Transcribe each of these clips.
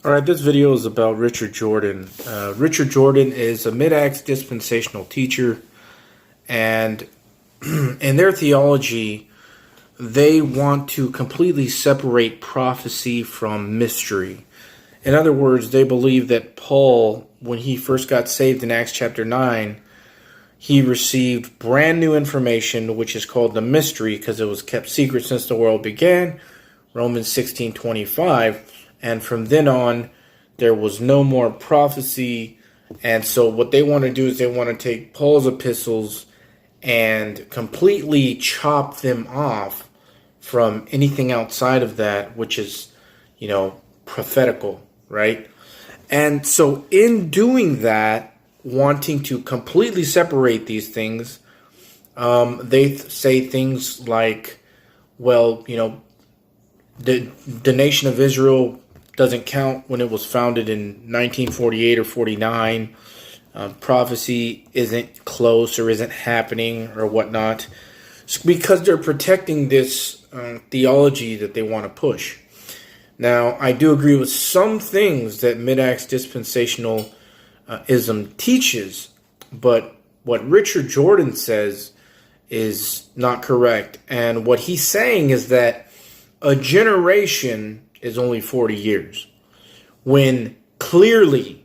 All right, this video is about Richard Jordan. Richard Jordan is a Mid-Acts dispensational teacher, and in their theology, they want to completely separate prophecy from mystery. In other words, they believe that Paul, when he first got saved in Acts chapter 9, he received brand new information, which is called the mystery, because it was kept secret since the world began, Romans 16:25. And from then on, there was no more prophecy. And so what they want to do is they want to take Paul's epistles and completely chop them off from anything outside of that, which is, prophetical, right? And so in doing that, wanting to completely separate these things, they say things like, well, the nation of Israel doesn't count when it was founded in 1948 or 49. Prophecy isn't close or isn't happening or whatnot. It's because they're protecting this theology that they want to push. Now, I do agree with some things that Mid-Acts dispensationalism teaches, but what Richard Jordan says is not correct. And what he's saying is that a generation is only 40 years, when clearly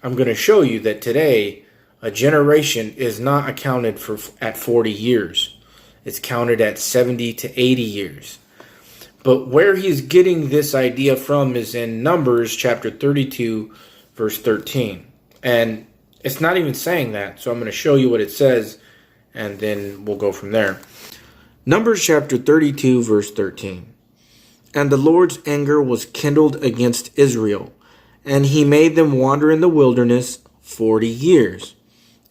I'm going to show you that today a generation is not accounted for at 40 years. It's counted at 70 to 80 years. But where he's getting this idea from is in Numbers chapter 32, verse 13. And it's not even saying that, so I'm going to show you what it says, and then we'll go from there. Numbers chapter 32, verse 13. And the Lord's anger was kindled against Israel, and he made them wander in the wilderness 40 years,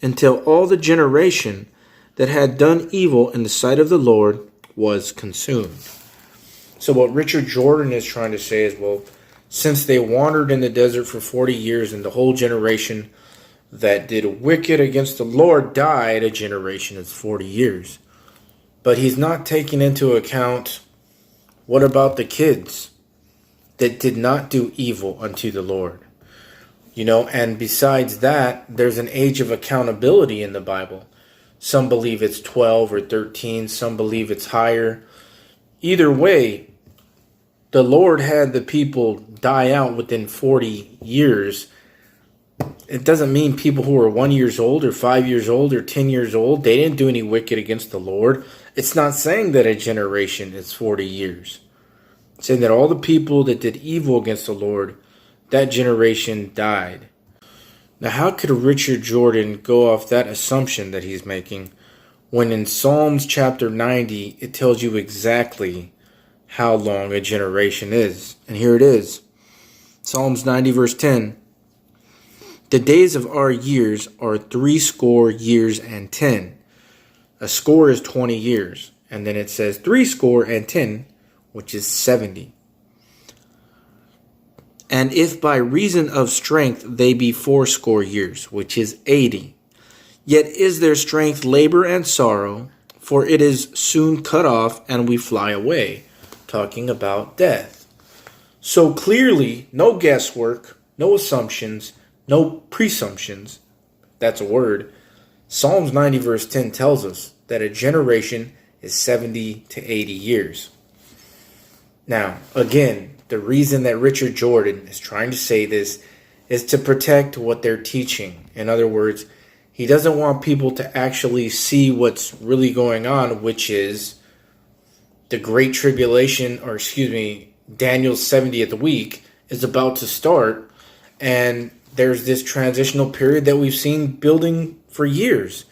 until all the generation that had done evil in the sight of the Lord was consumed. So what Richard Jordan is trying to say is, well, since they wandered in the desert for 40 years and the whole generation that did wicked against the Lord died, a generation is 40 years. But he's not taking into account, what about the kids that did not do evil unto the Lord? And besides that, there's an age of accountability in the Bible. Some believe it's 12 or 13. Some believe it's higher. Either way, the Lord had the people die out within 40 years. It doesn't mean people who are 1 year old or 5 years old or 10 years old, they didn't do any wicked against the Lord. It's not saying that a generation is 40 years. It's saying that all the people that did evil against the Lord, that generation died. Now, how could Richard Jordan go off that assumption that he's making when in Psalms chapter 90, it tells you exactly how long a generation is? And here it is. Psalms 90, verse 10. The days of our years are 60 years and 10. A score is 20 years. And then it says 60 and 10, which is 70. And if by reason of strength they be 80 years, which is 80. Yet is their strength labor and sorrow, for it is soon cut off, and we fly away. Talking about death. So clearly, no guesswork, no assumptions, no presumptions. That's a word. Psalms 90 verse 10 tells us that a generation is 70 to 80 years. Now, again, the reason that Richard Jordan is trying to say this is to protect what they're teaching. In other words, he doesn't want people to actually see what's really going on, which is the Great Tribulation, Daniel's 70th week is about to start, and there's this transitional period that we've seen building for years.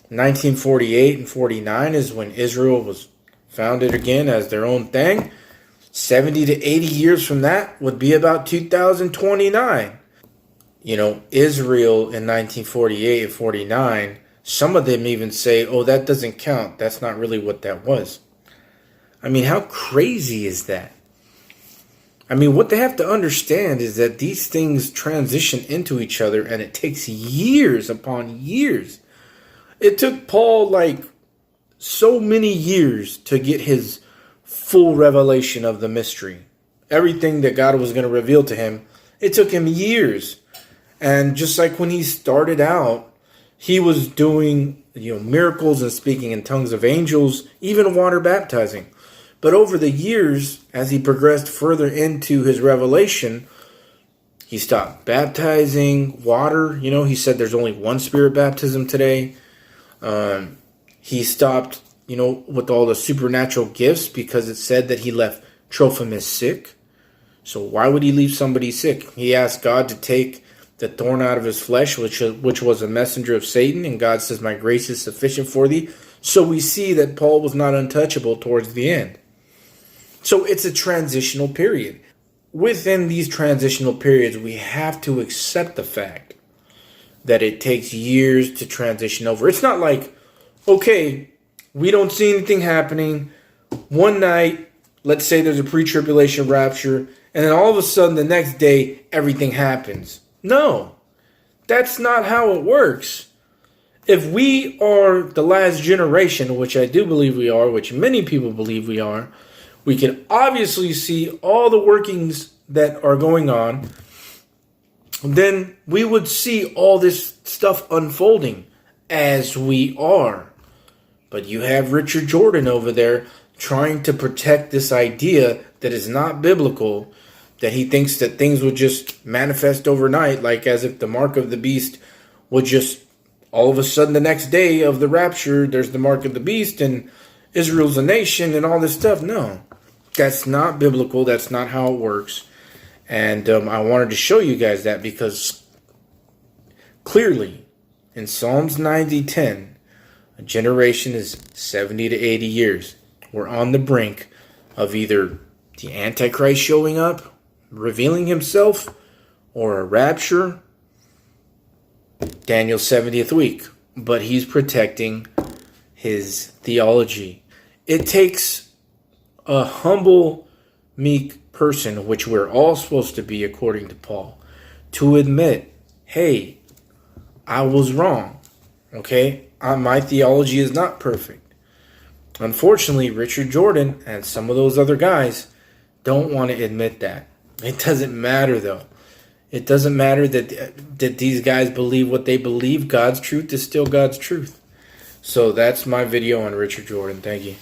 1948 and 49 is when Israel was founded again as their own thing. 70 to 80 years from that would be about 2029. Israel in 1948 and 49, some of them even say, oh, that doesn't count. That's not really what that was. I mean, how crazy is that? I mean, what they have to understand is that these things transition into each other, and it takes years upon years. It took Paul so many years to get his full revelation of the mystery. everything that God was going to reveal to him, it took him years. And just like when he started out, he was doing, miracles and speaking in tongues of angels, even water baptizing. But over the years, as he progressed further into his revelation, he stopped baptizing water. He said there's only one spirit baptism today. He stopped, with all the supernatural gifts because it said that he left Trophimus sick. So why would he leave somebody sick? He asked God to take the thorn out of his flesh, which was a messenger of Satan, and God says, my grace is sufficient for thee. So we see that Paul was not untouchable towards the end. So it's a transitional period. Within these transitional periods, we have to accept the fact that it takes years to transition over. It's not like, okay, we don't see anything happening. One night, let's say there's a pre-tribulation rapture, and then all of a sudden the next day, everything happens. No, that's not how it works. If we are the last generation, which I do believe we are, which many people believe we are, we can obviously see all the workings that are going on, then we would see all this stuff unfolding as we are. But you have Richard Jordan over there trying to protect this idea that is not biblical, that he thinks that things would just manifest overnight, like as if the mark of the beast would just all of a sudden the next day of the rapture, there's the mark of the beast and Israel's a nation and all this stuff. No, that's not biblical. That's not how it works. And I wanted to show you guys that because clearly in Psalms 90:10, a generation is 70 to 80 years. We're on the brink of either the Antichrist showing up, revealing himself, or a rapture, Daniel's 70th week. But he's protecting his theology. It takes a humble, meek person, which we're all supposed to be according to Paul, to admit, hey, I was wrong. Okay? My theology is not perfect. Unfortunately, Richard Jordan and some of those other guys don't want to admit that. It doesn't matter, though. It doesn't matter that these guys believe what they believe. God's truth is still God's truth. So that's my video on Richard Jordan. Thank you.